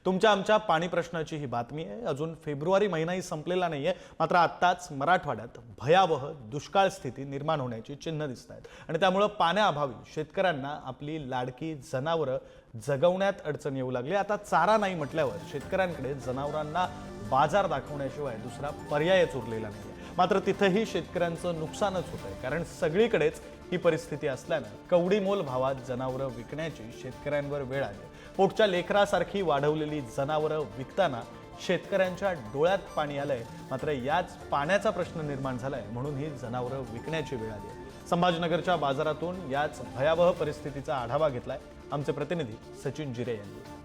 तुमच्या आमच्या पाणी प्रश्नाची ही बातमी आहे। अजून फेब्रुवारी महिनाही संपलेला नाहीये, मात्र आत्ताच मराठवाड्यात भयावह दुष्काळ स्थिती निर्माण होण्याची चिन्ह दिसत आहेत आणि त्यामुळे पाण्याअभावी शेतकऱ्यांना आपली लाडकी जनावरं जगवण्यात अडचण येऊ लागली। आता चारा नाही म्हटल्यावर शेतकऱ्यांकडे जनावरांना बाजार दाखवण्याशिवाय दुसरा पर्यायच उरलेला नाहीये। मात्र तिथेही शेतकऱ्यांचं नुकसानच होतंय, कारण सगळीकडेच ही परिस्थिती असल्यानं कवडीमोल भावात जनावरं विकण्याची शेतकऱ्यांवर वेळ आली। पोटच्या लेकरासारखी वाढवलेली जनावरं विकताना शेतकऱ्यांच्या डोळ्यात पाणी आलंय, मात्र याच पाण्याचा प्रश्न निर्माण झालाय म्हणून ही जनावरं विकण्याची वेळ आली आहे। संभाजीनगरच्या बाजारातून याच भयावह परिस्थितीचा आढावा घेतलाय आमचे प्रतिनिधी सचिन जिरे यांनी।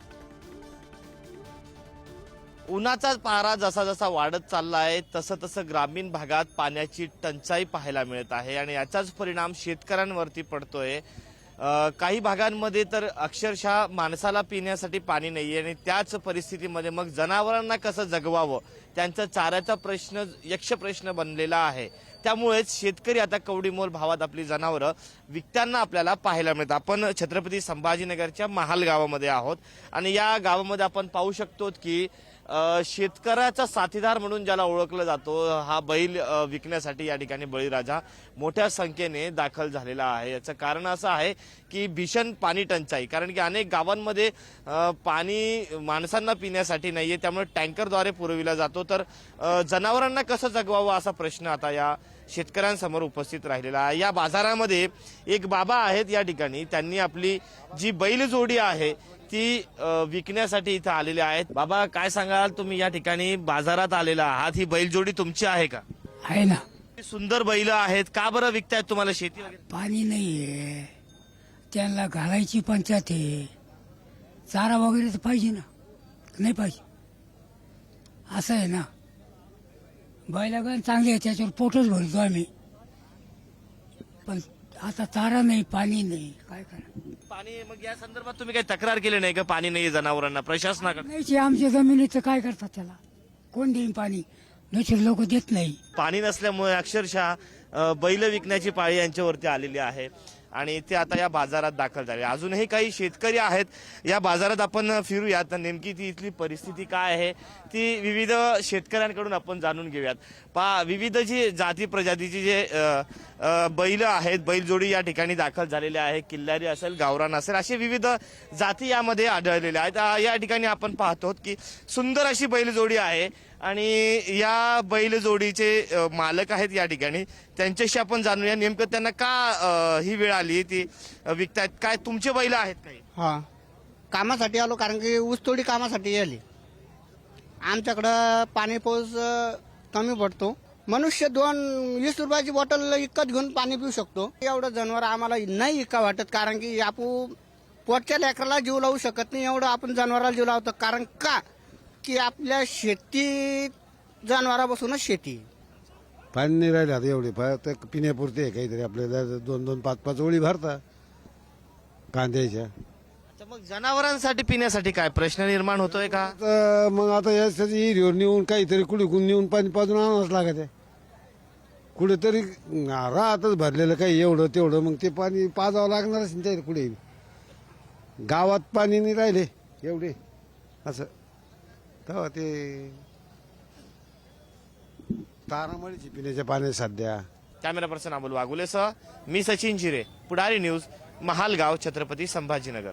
उन्हाचा पारा जसा जसा वाढत चालला आहे तसं तसं ग्रामीण भागात पाण्याची टंचाई पाहायला मिळत आहे आणि याचाच परिणाम शेतकऱ्यांवरती पडतोय। काही भागांमध्ये तर अक्षरशः माणसाला पिण्यासाठी पाणी नाहीये आणि त्याच परिस्थितीमध्ये मग जनावरांना कसं जगवावं, त्यांचा चाऱ्याचा प्रश्न यक्ष प्रश्न बनलेला आहे। त्यामुळेच शेतकरी आता कवडीमोल भावात आपली जनावरं विकताना आपल्याला पाहायला मिळतात। आपण छत्रपती संभाजीनगरच्या महाल गावामध्ये आहोत आणि या गावामध्ये आपण पाहू शकतो की शेतकऱ्याचा साथीदार म्हणून ज्याला ओळखलं जातो हा बैल विकण्यासाठी या ठिकाणी बळीराजा मोठ्या संख्येने दाखल झालेला आहे। याचं कारण असं आहे की भीषण पाणी टंचाई, कारण की अनेक गावांमध्ये पाणी माणसांना पिण्यासाठी नाहीये, त्यामुळे टँकरद्वारे पुरविला जातो। तर जनावरांना कसं जगवावं असा प्रश्न आता या शेतकऱ्यांसमोर उपस्थित राहिलेला आहे। या बाजारामध्ये एक बाबा आहेत या ठिकाणी, त्यांनी आपली जी बैलजोडी आहे ती विकण्यासाठी इथं आलेले आहेत। बाबा काय सांगाल, तुम्ही या ठिकाणी बाजारात आलेला आहात, ही बैलजोडी तुमची आहे का? आहे ना। सुंदर बैल आहेत, का बरं विकतायत? तुम्हाला शेती वगैरे? पाणी नाहीये, त्यांना घालायची पंचायत आहे, चारा वगैरे तर पाहिजे ना, नाही पाहिजे असं आहे ना। बैलगान चांगली आहे, त्याच्यावर पोटच भरतो आम्ही, पण आता चारा नाही, पाणी नाही, काय करा? पाणी मग या संदर्भात तुम्ही काही तक्रार केली नाही का? पाणी नाही जनावरांना प्रशासनाकडे? नाही, आमच्या जमिनीचं काय करतात, त्याला कोण देईन पाणी? दुसरे लोक देत नाही। पाणी नसल्यामुळे अक्षरशः बैल विकण्याची पाळी यांच्यावरती आलेली आहे आणि ते आता या बाजारात दाखल झाले। अजूनही काही शेतकरी आहेत या बाजारात, आपण फिरूयात, नेमकी ती इथली परिस्थिती काय आहे ती विविध शेतकऱ्यांकडून आपण जाणून घेऊयात। विविध जी जाती प्रजातीची जे बैल आहेत, बैलजोडी या ठिकाणी दाखल झालेले आहे, किल्लारी असेल, गावरान असेल, असे विविध जाती यामध्ये आढळलेल्या आहेत। या ठिकाणी आपण पाहतो की सुंदर अशी बैलजोडी आहे आणि या बैलजोडीचे मालक आहेत या ठिकाणी, त्यांच्याशी आपण जाणूया नेमकं त्यांना का ही वेळ आली ती विकतायत। काय तुमचे बैल आहेत काही? हा, कामासाठी आलो, कारण की ऊसतोडी कामासाठी आली। आमच्याकडं पाणी पाऊस कमी पडतो, मनुष्य 20 रुपयाची बॉटल विकत घेऊन पाणी पिऊ शकतो। एवढं जनावर आम्हाला नाही इतका वाटत, कारण की आपण पोटच्या लेकराला जीव लावू शकत नाही एवढं आपण जनावराला जीव लावतो। कारण का की आपल्या शेती जनावरापासूनच शेती पाणी नाही राहिले आता एवढे पिण्यापुरते आहे, काहीतरी आपल्याला 2-2, 5-5 ओळी भरता कांद्याच्या। मग जनावरांसाठी पिण्यासाठी काय प्रश्न निर्माण होतोय का? तर मग आता यासाठी हिरीवर नेऊन काहीतरी कुठे नेऊन पाणी पाजून आणावंच लागत आहे। कुठेतरी राहतच भरलेलं काही एवढं तेवढं, मग ते पाणी पाजावं लागणारच नाही कुठे। गावात पाणी नाही राहिले एवढे असं, तेव्हा ते तारामळीची पिण्याच्या पाण्यात सध्या। कॅमेरा पर्सन अमोल वाघुलेसह मी सचिन जिरे, पुढारी न्यूज, महालगाव, छत्रपती संभाजीनगर।